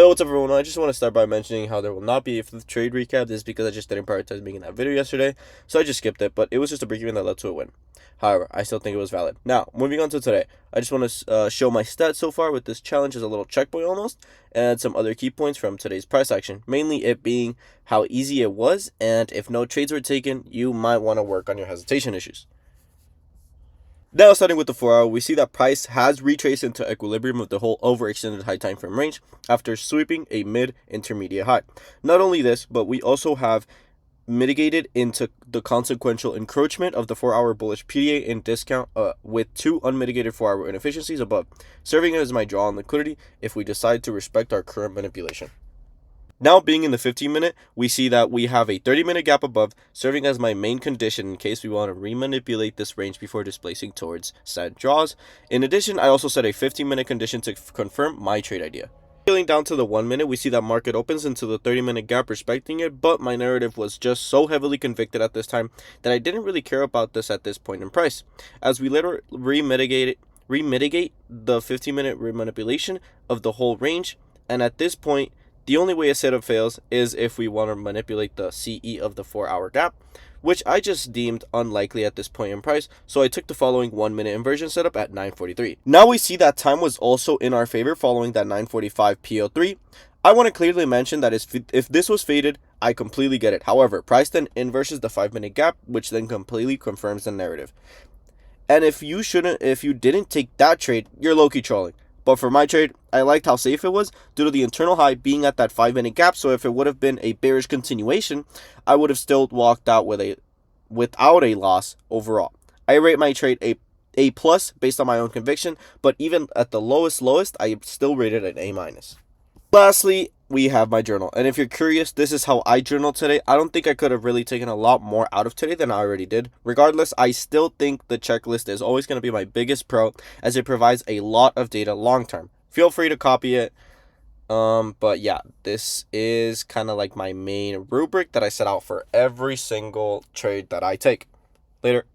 Hey, what's up everyone? I just want to start by mentioning how there will not be a fifth trade recap. This is because I just didn't prioritize making that video yesterday, so I just skipped it, but it was just a break even that led to a win. However, I still think it was valid. Now, moving on to today, I just want to show my stats so far with this challenge as a little checkpoint almost, and some other key points from today's price action, mainly it being how easy it was, and if no trades were taken, you might want to work on your hesitation issues. Now, starting with the 4-hour, we see that price has retraced into equilibrium with the whole overextended high time frame range after sweeping a mid-intermediate high. Not only this, but we also have mitigated into the consequential encroachment of the 4-hour bullish PDA in discount with two unmitigated 4-hour inefficiencies above, serving as my draw on liquidity if we decide to respect our current manipulation. Now being in the 15-minute, we see that we have a 30-minute gap above, serving as my main condition in case we want to remanipulate this range before displacing towards said draws. In addition, I also set a 15-minute condition to confirm my trade idea. Scaling down to the 1-minute, we see that market opens into the 30-minute gap respecting it, but my narrative was just so heavily convicted at this time that I didn't really care about this at this point in price. As we later remitigate the 15-minute remanipulation of the whole range, and at this point, the only way a setup fails is if we want to manipulate the CE of the 4-hour gap, which I just deemed unlikely at this point in price, so I took the following 1-minute inversion setup at 9:43. Now we see that time was also in our favor following that 9:45 PO3. I want to clearly mention that if this was faded, I completely get it. However, price then inverses the 5-minute gap, which then completely confirms the narrative. And if you didn't take that trade, you're low-key trolling. But for my trade, I liked how safe it was due to the internal high being at that 5-minute gap. So if it would have been a bearish continuation, I would have still walked out without a loss overall. I rate my trade A plus based on my own conviction, but even at the lowest, I still rated an A minus. Lastly, we have my journal. And if you're curious, this is how I journal today. I don't think I could have really taken a lot more out of today than I already did. Regardless, I still think the checklist is always going to be my biggest pro as it provides a lot of data long term. Feel free to copy it. But yeah, this is kind of like my main rubric that I set out for every single trade that I take. Later.